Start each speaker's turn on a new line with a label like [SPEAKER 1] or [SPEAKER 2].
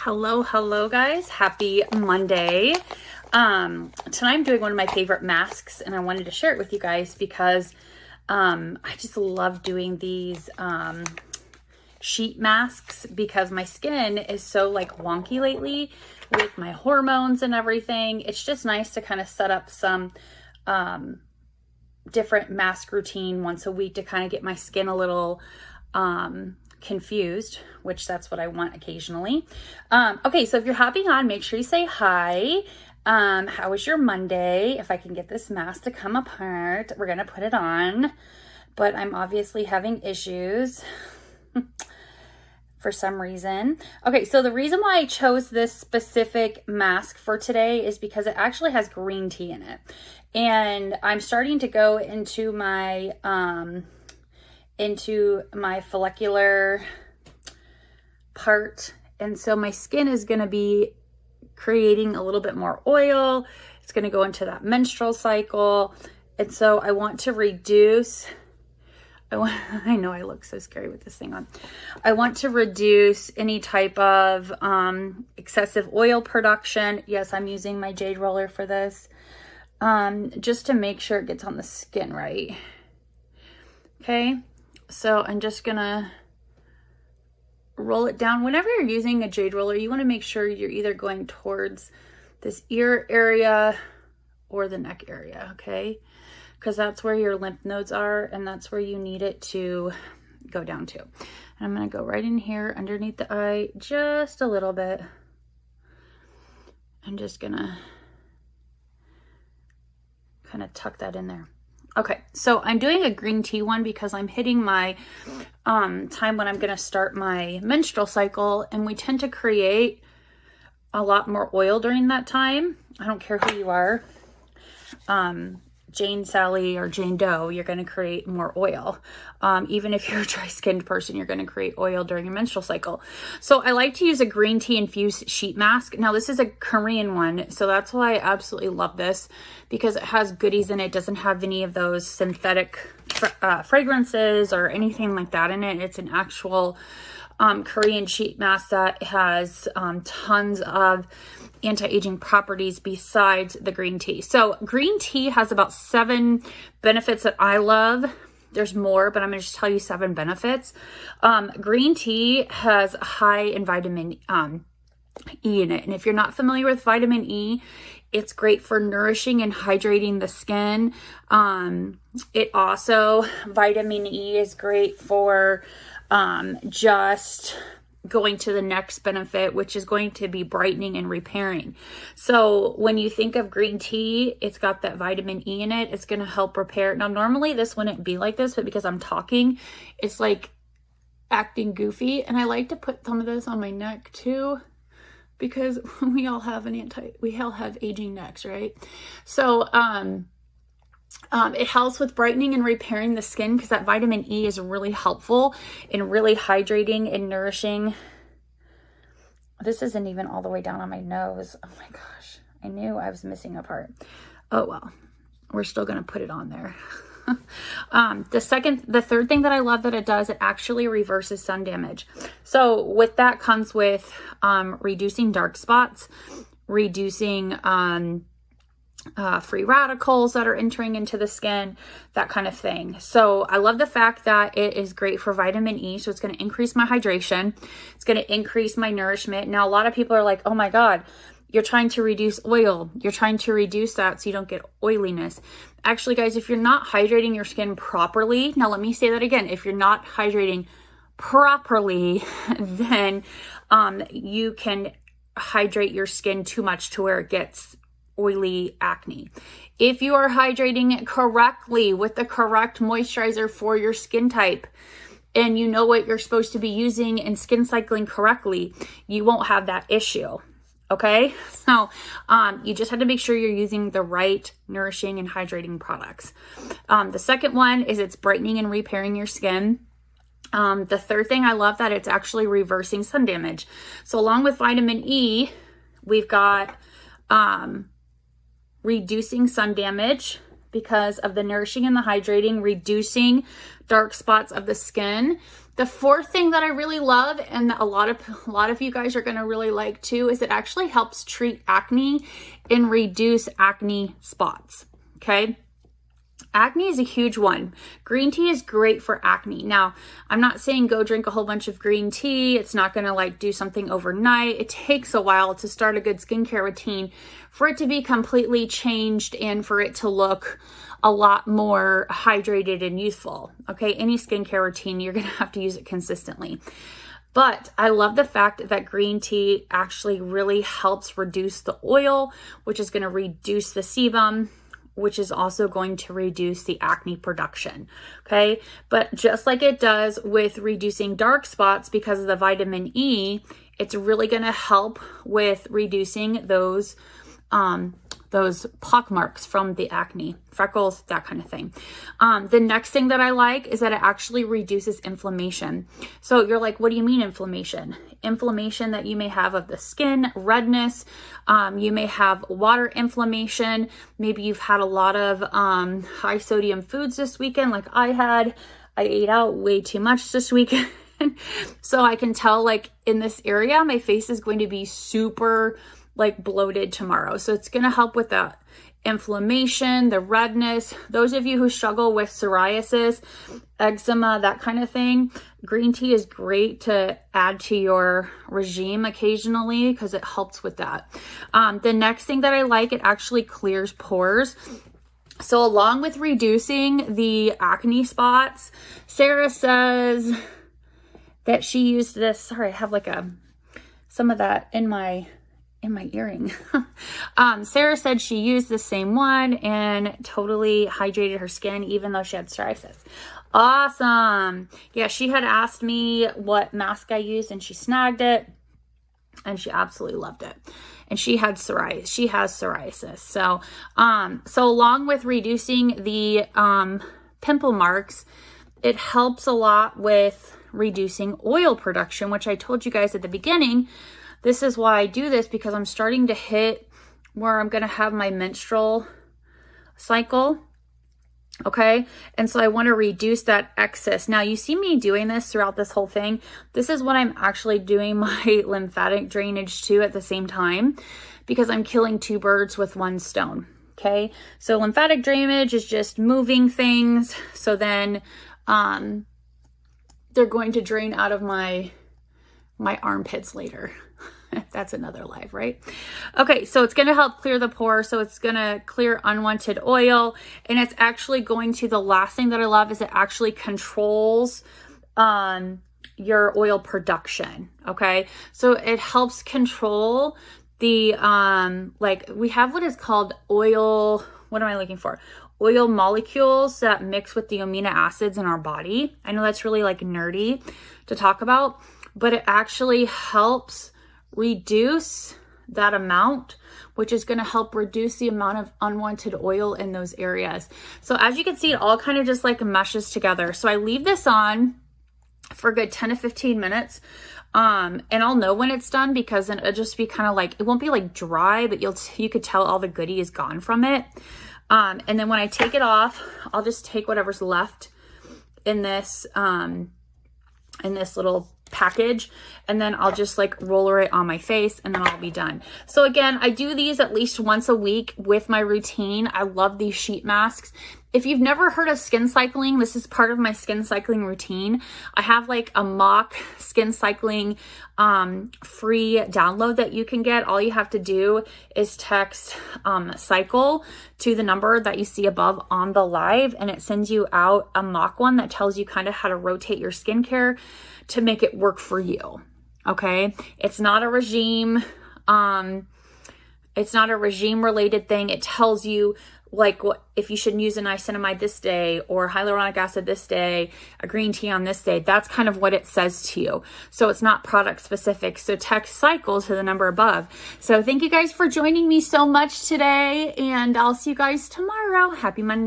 [SPEAKER 1] Hello guys. Happy Monday. Tonight I'm doing one of my favorite masks and I wanted to share it with you guys because I just love doing these sheet masks because my skin is so like wonky lately with my hormones and everything. It's just nice to kind of set up some different mask routine once a week to kind of get my skin a little confused, which that's what I want occasionally. Okay, so if you're hopping on, make sure you say hi. How was your Monday? If I can get this mask to come apart, we're gonna put it on, but I'm obviously having issues for some reason. Okay, so the reason why I chose this specific mask for today is because it actually has green tea in it. And I'm starting to go into my follicular part. And so my skin is going to be creating a little bit more oil. It's going to go into that menstrual cycle. And so I want to reduce, I know I look so scary with this thing on. I want to reduce any type of excessive oil production. Yes, I'm using my jade roller for this. Just to make sure it gets on the skin right. Okay. So I'm just gonna roll it down. Whenever you're using a jade roller, you want to make sure you're either going towards this ear area or the neck area, okay? Because that's where your lymph nodes are and that's where you need it to go down to. And I'm gonna go right in here underneath the eye just a little bit. I'm just gonna kind of tuck that in there. Okay, so I'm doing a green tea one because I'm hitting my time when I'm going to start my menstrual cycle, and we tend to create a lot more oil during that time. I don't care who you are, Jane, Sally, or Jane Doe, you're going to create more oil. Even if you're a dry-skinned person, you're going to create oil during your menstrual cycle. So I like to use a green tea infused sheet mask. Now this is a Korean one, so that's why I absolutely love this, because it has goodies in it. It doesn't have any of those synthetic fragrances or anything like that in it. It's an actual Korean sheet mask that has tons of anti-aging properties besides the green tea. So green tea has about 7 benefits that I love. There's more, but I'm going to just tell you 7 benefits. Green tea has high in vitamin E in it. And if you're not familiar with vitamin E, it's great for nourishing and hydrating the skin. It also, vitamin E is great for just going to the next benefit, which is going to be brightening and repairing. So when you think of green tea, it's got that vitamin E in it. It's going to help repair. Now, normally this wouldn't be like this, but because I'm talking, it's like acting goofy. And I like to put some of this on my neck too, because we all have aging necks, right? So, it helps with brightening and repairing the skin because that vitamin E is really helpful in really hydrating and nourishing. This isn't even all the way down on my nose. Oh my gosh. I knew I was missing a part. Oh well, we're still going to put it on there. The third thing that I love that it does, it actually reverses sun damage. So with that comes with reducing dark spots, reducing free radicals that are entering into the skin, that kind of thing. So I love the fact that it is great for vitamin E. So it's going to increase my hydration. It's going to increase my nourishment. Now, a lot of people are like, oh my God, you're trying to reduce oil. You're trying to reduce that so you don't get oiliness. Actually, guys, if you're not hydrating your skin properly, now let me say that again. If you're not hydrating properly, then you can hydrate your skin too much to where it gets oily acne. If you are hydrating it correctly with the correct moisturizer for your skin type, and you know what you're supposed to be using and skin cycling correctly, you won't have that issue. Okay, so you just have to make sure you're using the right nourishing and hydrating products. The second one is it's brightening and repairing your skin. The third thing I love that it's actually reversing sun damage. So along with vitamin E, we've got reducing sun damage because of the nourishing and the hydrating, reducing dark spots of the skin. The fourth thing that I really love, and a lot of you guys are going to really like too, is it actually helps treat acne and reduce acne spots. Okay. Acne is a huge one. Green tea is great for acne. Now, I'm not saying go drink a whole bunch of green tea. It's not going to like do something overnight. It takes a while to start a good skincare routine for it to be completely changed and for it to look a lot more hydrated and youthful. Okay, any skincare routine, you're going to have to use it consistently. But I love the fact that green tea actually really helps reduce the oil, which is going to reduce the sebum, which is also going to reduce the acne production, okay? But just like it does with reducing dark spots because of the vitamin E, it's really gonna help with reducing those pock marks from the acne, freckles, that kind of thing. The next thing that I like is that it actually reduces inflammation. So you're like, what do you mean inflammation? Inflammation that you may have of the skin, redness, you may have water inflammation. Maybe you've had a lot of high sodium foods this weekend like I ate out way too much this weekend. So I can tell like in this area, my face is going to be super like bloated tomorrow. So it's going to help with that inflammation, the redness. Those of you who struggle with psoriasis, eczema, that kind of thing, green tea is great to add to your regime occasionally because it helps with that. The next thing that I like, it actually clears pores. So along with reducing the acne spots, Sarah says that she used this. Sorry, I have like some of that in my earring. Sarah said she used the same one and totally hydrated her skin even though she had psoriasis. Awesome. Yeah, she had asked me what mask I used and she snagged it and she absolutely loved it. And she has psoriasis. So along with reducing the pimple marks, it helps a lot with reducing oil production, which I told you guys at the beginning. This is why I do this, because I'm starting to hit where I'm going to have my menstrual cycle. Okay. And so I want to reduce that excess. Now you see me doing this throughout this whole thing. This is when I'm actually doing my lymphatic drainage too at the same time, because I'm killing two birds with one stone. Okay. So lymphatic drainage is just moving things. So then, they're going to drain out of my armpits later. That's another live, right? Okay, so it's going to help clear the pores. So it's going to clear unwanted oil. And it's actually going to, the last thing that I love is it actually controls your oil production. Okay, so it helps control the, like we have what is called oil, what am I looking for? Oil molecules that mix with the amino acids in our body. I know that's really like nerdy to talk about, but it actually helps reduce that amount, which is going to help reduce the amount of unwanted oil in those areas. So as you can see, it all kind of just like meshes together. So I leave this on for a good 10 to 15 minutes. And I'll know when it's done because then it'll just be kind of like, it won't be like dry, but you could tell all the goodie is gone from it. And then when I take it off, I'll just take whatever's left in this little package, and then I'll just like roller it on my face and then I'll be done. So again, I do these at least once a week with my routine. I love these sheet masks. If you've never heard of skin cycling, this is part of my skin cycling routine. I have like a mock skin cycling free download that you can get. All you have to do is text cycle to the number that you see above on the live, and it sends you out a mock one that tells you kind of how to rotate your skincare to make it work for you. Okay, it's not a regime. It's not a regime related thing. It tells you like what if you should use a niacinamide this day or hyaluronic acid this day, a green tea on this day. That's kind of what it says to you. So it's not product specific. So text cycle to the number above. So thank you guys for joining me so much today, and I'll see you guys tomorrow. Happy Monday.